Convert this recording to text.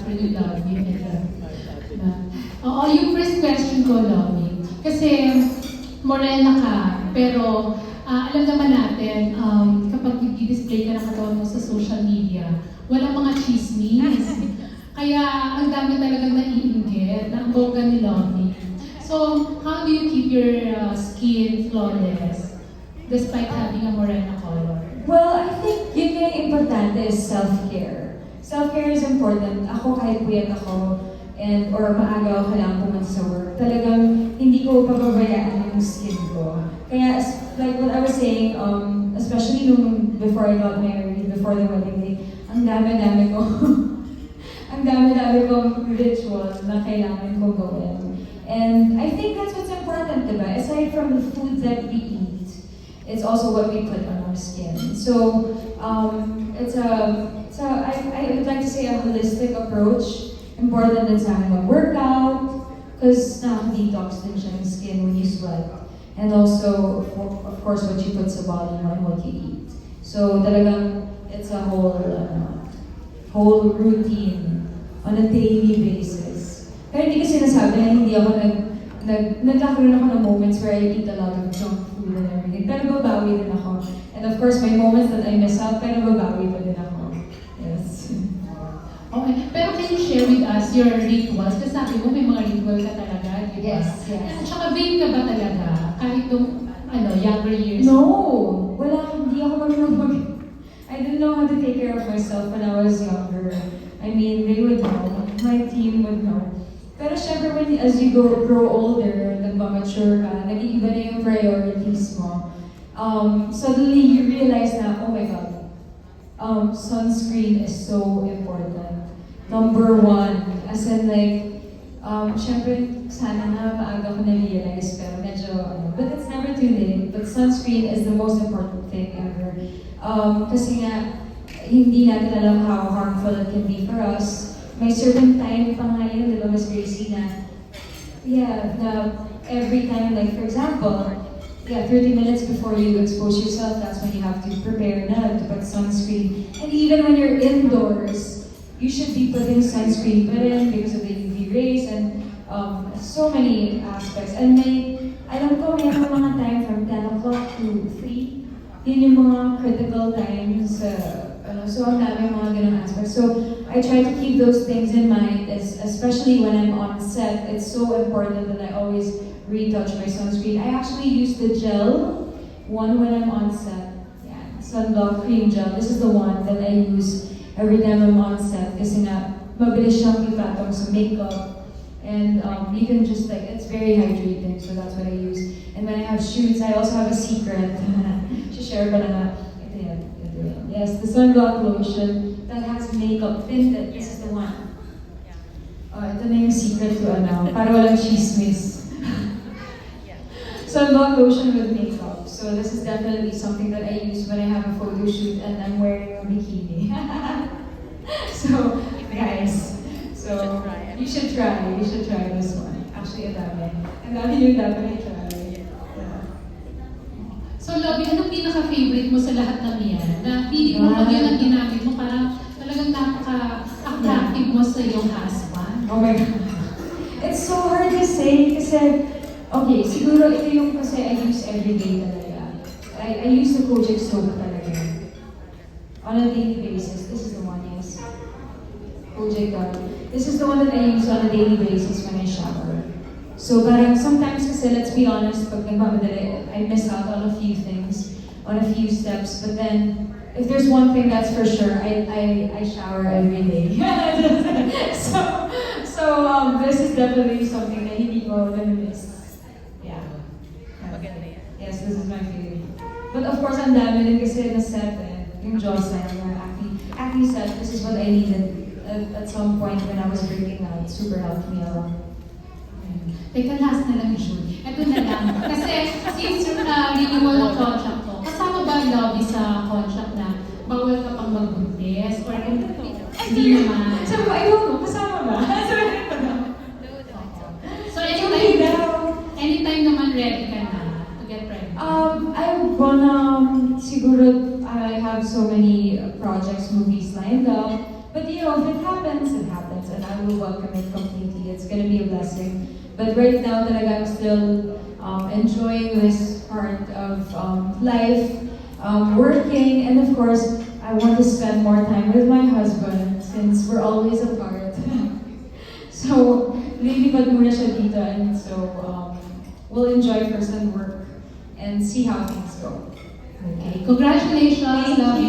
really love you. Oo, yung first question ko, Lovie. Kasi morena ka, pero alam naman natin, kapag i-display ka ng katawan mo sa social media, walang mga chismis. Kaya ang dami talagang naiinggit na ang bongga ni Lovie. So, how do you keep your skin flawless despite having a morena color? Well, I think yun nga yung importante is self-care. Self-care is important. Ako kahit puyat ako, or maaga ako kailangan pumunta sa work, talagang hindi ko pababayaan yung skin ko. Kaya, like what I was saying, especially before I got married, before the wedding day, ang dami-dami ko, ang dami-dami kong rituals na kailangan ko gawin. And I think that's what's important, diba? Aside from the food that we eat, it's also what we put on our skin. So, I would like to say a holistic approach. Important din sa akin mag-workout, because nakaka-detox din siya ng skin when you sweat. And also, of course, what you put sa body mo and what you eat. So, talagang, it's a whole routine on a daily basis. Pero hindi ko sinasabi na hindi ako nagkakaroon ako ng moments where I eat a lot of junk food and everything. Pero babawi din ako. And of course, may moments that I miss out, pero babawi pa din ako. Yes. Okay, pero can you share with us your rituals? Kasi sabi mo, may mga ritual ka talaga, di ba? Yes, yes. At saka vain ka ba talaga? Kahit nung, younger years? No! Wala, hindi ako marunong I didn't know how to take care of myself when I was younger. I mean, they would know. My team would know. Pero syempre, as you grow older, nagmamature ka, nag-iiba na yung priorities mo. Suddenly, you realize na, oh my God, sunscreen is so important. Number one, as in like, syempre, sana na maaga ko na-realize, pero medyo, but it's never too late. But sunscreen is the most important thing ever. Kasi nga, hindi natin alam how harmful it can be for us. May certain time pa nga yun, di ba, Ms. Gracie, na every time, like for example, 30 minutes before you expose yourself, that's when you have to prepare na to put sunscreen. And even when you're indoors, you should be putting sunscreen pa rin because of the UV rays and so many aspects. And alam ko, may mga time from 10 o'clock to 3. Yun yung mga critical times. So ang dami mga ganung aspects. So I try to keep those things in mind, especially when I'm on set. It's so important that I always retouch my sunscreen. I actually use the gel one when I'm on set. Yeah, sunblock cream gel. This is the one that I use every time I'm on set kasi nga mabilis siyang ipatong sa makeup. And you can just it's very hydrating, so that's what I use. And when I have shoots, I also have a secret. Share ko na nga. Ito yan. Yes, the sunblock lotion that has makeup tinted. This is the one. Ito na yung secret ko, para walang chismis. Sunblock lotion with makeup. So this is definitely something that I use when I have a photo shoot and I'm wearing a bikini. So, guys, you should try this one. Actually, ang dami yung dapat i-try. So, Lovie, anong pinaka-favorite mo sa lahat ng yan? Na hindi mo pag yan ang ginamit mo, parang talagang napaka-attractive mo sa iyong husband. Oh my God. It's so hard to say kasi, okay, siguro ito yung kasi I use everyday talaga. I use the Kojic soap talaga. On a daily basis. This is the one, yes. Kojic. This is the one that I use on a daily basis when I shower. So parang sometimes kasi, let's be honest, pag nagmamadali, I miss out on a few things, on a few steps, but then, if there's one thing that's for sure, I shower every day. so this is definitely something that hindi ko miss. Yeah. Yes, this is my favorite. But of course, ang dami din kasi na set yung Jocelyn, acne set, this is what I needed at some point when I was breaking out. Super helped me a lot. Teka, last na lang, Julie. Ito na lang. Kasi since renewal ng contract ko, kasama ba ang Lovie sa contract na bawal ka pang magbuntis? Or hindi naman? Sabi ko, I don't know, kasama ba? So anytime naman ready ka na to get pregnant? I wanna, siguro, I have so many projects, movies lined up. But if it happens, it happens. And will welcome it completely. It's gonna be a blessing. But right now, talaga I'm still enjoying this part of life, working, and of course, I want to spend more time with my husband since we're always apart. So, lilipad muna siya dito, and so we'll enjoy first and work and see how things go. Okay, congratulations, Thank love you.